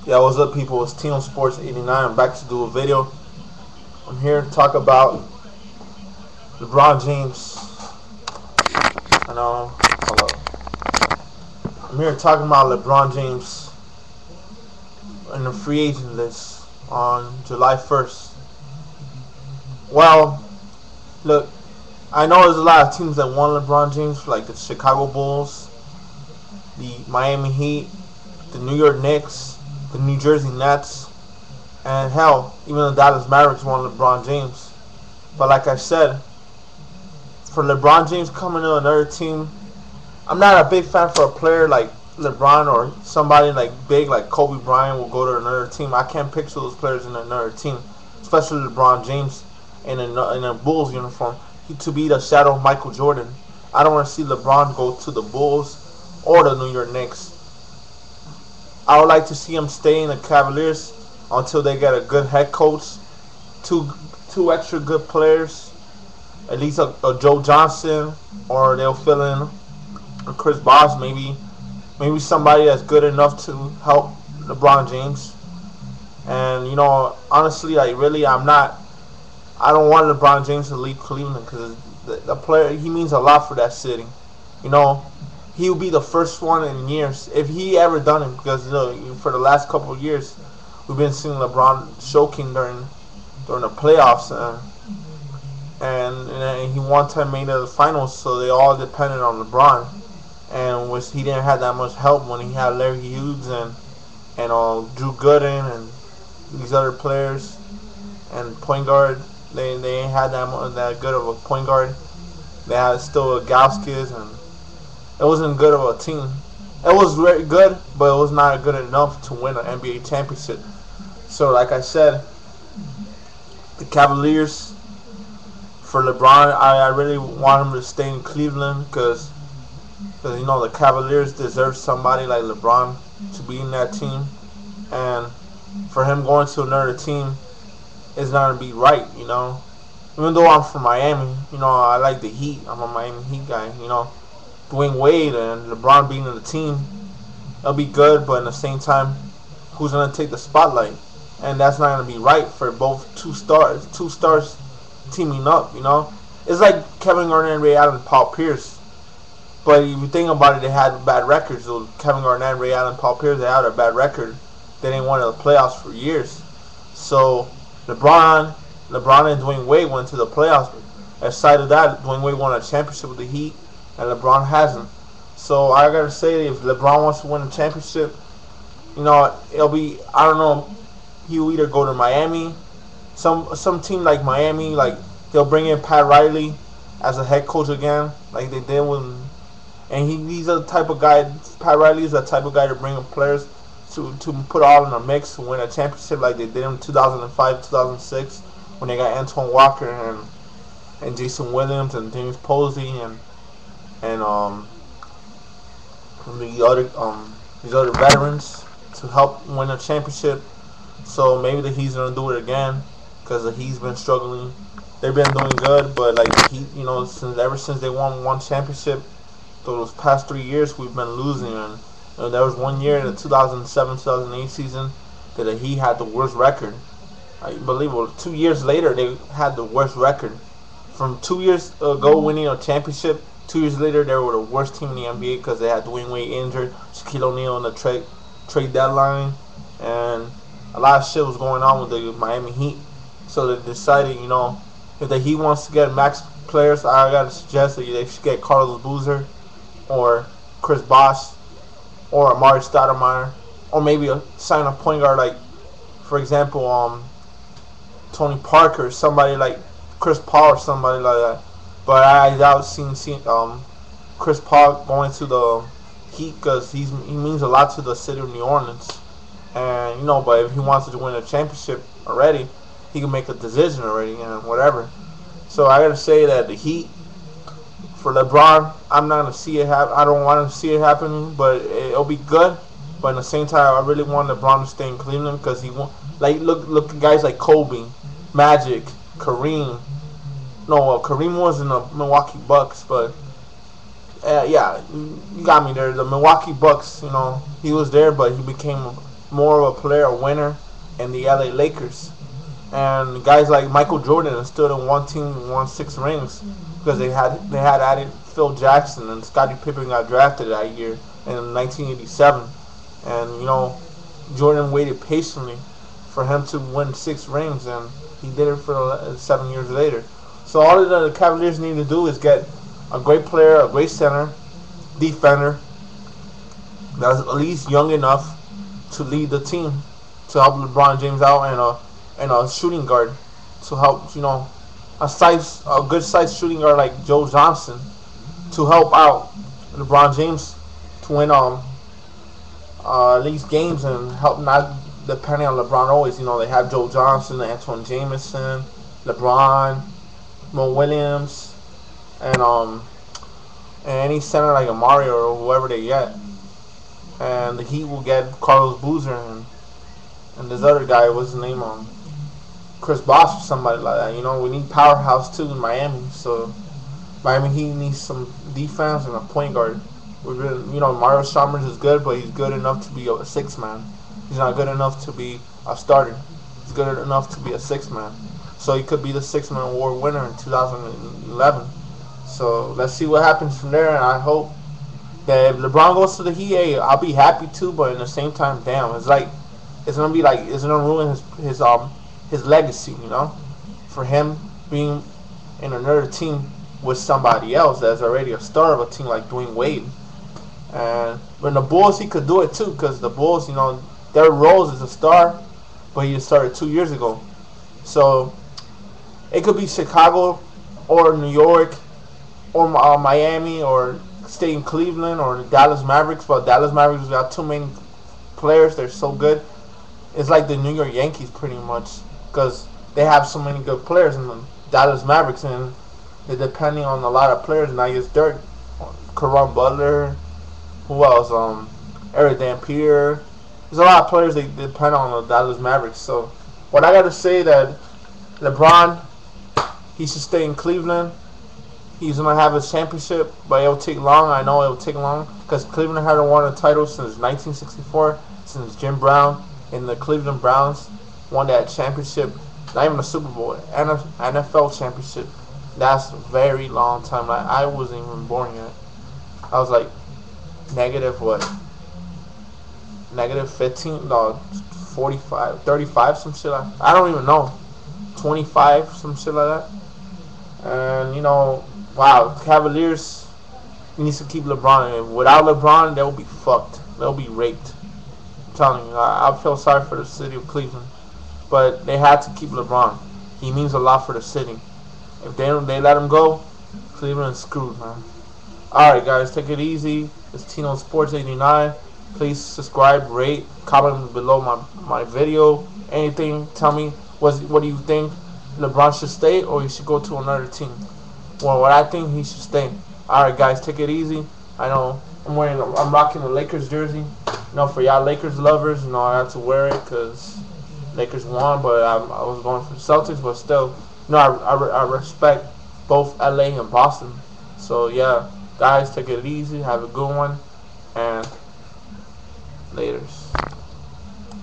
Yeah, what's up, people? It's Team Sports 89. I'm back to do a video. I'm here to talk about LeBron James. I know. Hold up. I'm here talking about LeBron James and the free agent list on July 1st. Well, look, I know there's a lot of teams that want LeBron James, like the Chicago Bulls, the Miami Heat, the New York Knicks, the New Jersey Nets, and hell, even the Dallas Mavericks want LeBron James. But like I said, for LeBron James coming to another team, I'm not a big fan for a player like LeBron or somebody like big like Kobe Bryant will go to another team. I can't picture those players in another team, especially LeBron James in a Bulls uniform. To be the shadow of Michael Jordan. I don't want to see LeBron go to the Bulls or the New York Knicks. I would like to see him stay in the Cavaliers until they get a good head coach, two extra good players, at least a Joe Johnson, or they'll fill in a Chris Bosh, maybe somebody that's good enough to help LeBron James. And honestly, I don't want LeBron James to leave Cleveland because the player, he means a lot for that city. You know, he will be the first one in years if he ever done it, because for the last couple of years we've been seeing LeBron choking during the playoffs, and he one time made it to the finals, so they all depended on LeBron, and he didn't have that much help when he had Larry Hughes and Drew Gooden and these other players and point guard. They ain't had that good of a point guard. They had still Gauskas, and it wasn't good of a team. It was very good, but it was not good enough to win an NBA championship. So, like I said, the Cavaliers for LeBron, I really want him to stay in Cleveland because the Cavaliers deserve somebody like LeBron to be in that team, and for him going to another team is not gonna be right. Even though I'm from Miami, I like the Heat. I'm a Miami Heat guy. Dwayne Wade and LeBron being in the team, it'll be good, but at the same time, who's gonna take the spotlight? And that's not gonna be right for both two stars teaming up. It's like Kevin Garnett, Ray Allen, Paul Pierce. But if you think about it, they had bad records. So Kevin Garnett, Ray Allen, Paul Pierce, they had a bad record. They didn't win the playoffs for years. So LeBron and Dwayne Wade went to the playoffs. Aside of that, Dwayne Wade won a championship with the Heat, and LeBron hasn't. So I gotta say, if LeBron wants to win a championship, it'll be, I don't know, he'll either go to Miami, some team like Miami, like they'll bring in Pat Riley as a head coach again, like they did when, and he's the type of guy. Pat Riley is the type of guy to bring in players to put all in a mix to win a championship like they did in 2005, 2006 when they got Antoine Walker and Jason Williams and James Posey and these other veterans to help win a championship. So maybe the Heat's gonna do it again because the Heat's been struggling. They've been doing good, but like the Heat, ever since they won one championship, those past 3 years we've been losing. And there was one year in the 2007-2008 season that the Heat had the worst record. I believe it was 2 years later they had the worst record. From 2 years ago winning a championship, 2 years later they were the worst team in the NBA because they had Dwayne Wade injured, Shaquille O'Neal on the trade deadline, and a lot of shit was going on with the Miami Heat. So they decided, if the Heat wants to get max players, I gotta suggest that they should get Carlos Boozer or Chris Bosh or Amari Stoudemire, or maybe sign a point guard like, for example, Tony Parker, somebody like Chris Paul or somebody like that. But I doubt seeing Chris Paul going to the Heat because he means a lot to the city of New Orleans. And but if he wants to win a championship already, he can make a decision already and whatever. So I gotta say that the Heat for LeBron, I'm not gonna see it happen. I don't want to see it happening, but it'll be good. But at the same time, I really want LeBron to stay in Cleveland because he won't. Like look at guys like Kobe, Magic, Kareem. No, Kareem was in the Milwaukee Bucks, but yeah, you got me there. The Milwaukee Bucks, he was there, but he became more of a player, a winner, in the LA Lakers. And guys like Michael Jordan stood in one team, won 6 rings because they had added Phil Jackson, and Scottie Pippen got drafted that year in 1987. And Jordan waited patiently for him to win 6 rings, and he did it for 7 years later. So all that the Cavaliers need to do is get a great player, a great center, defender that's at least young enough to lead the team, to help LeBron James out, and a shooting guard to help a good size shooting guard like Joe Johnson to help out LeBron James to win at least games and help not depending on LeBron always. They have Joe Johnson, Antoine Jameson, LeBron, Mo Williams, and any center like a Mario or whoever they get. And the Heat will get Carlos Boozer and this other guy, what's his name, Chris Bosh or somebody like that. We need powerhouse too in Miami. So Miami Heat needs some defense and a point guard. Mario Chalmers is good, but he's good enough to be a 6-man. He's not good enough to be a starter. He's good enough to be a 6-man. So he could be the 6-man award winner in 2011. So let's see what happens from there, and I hope that if LeBron goes to the Heat, hey, I'll be happy too. But at the same time, damn, it's gonna ruin his legacy, for him being in another team with somebody else that's already a star of a team like Dwayne Wade. And when the Bulls, he could do it too, because the Bulls, their Rose is a star, but he started 2 years ago. So it could be Chicago or New York or Miami or stay in Cleveland or Dallas Mavericks. But Dallas Mavericks got too many players. They're so good. It's like the New York Yankees pretty much, because they have so many good players in the Dallas Mavericks, and they're depending on a lot of players. And I guess Dirk, Caron Butler, who else? Eric Dampier. There's a lot of players that depend on the Dallas Mavericks. So what I gotta say that LeBron, he should stay in Cleveland. He's gonna have a championship, but it'll take long. I know it'll take long because Cleveland hasn't won a title since 1964, since Jim Brown and the Cleveland Browns won that championship. Not even a Super Bowl, NFL championship. That's a very long time. Like, I wasn't even born yet. I was like negative what? Negative 15? No, 45, 35, some shit like that. I don't even know. 25, some shit like that. And wow, Cavaliers needs to keep LeBron. And without LeBron, they'll be fucked. They'll be raped. I'm telling you, I feel sorry for the city of Cleveland, but they had to keep LeBron. He means a lot for the city. If they let him go, Cleveland's screwed, man. Alright, guys, take it easy. It's Tino Sports 89. Please subscribe, rate, comment below my video. Anything, tell me what do you think? LeBron should stay or he should go to another team? Well, what I think, he should stay. Alright, guys, take it easy. I know I'm rocking the Lakers jersey. For y'all Lakers lovers, I had to wear it because Lakers won, but I was going for the Celtics. But still, I respect both LA and Boston. So yeah, guys, take it easy. Have a good one, and laters.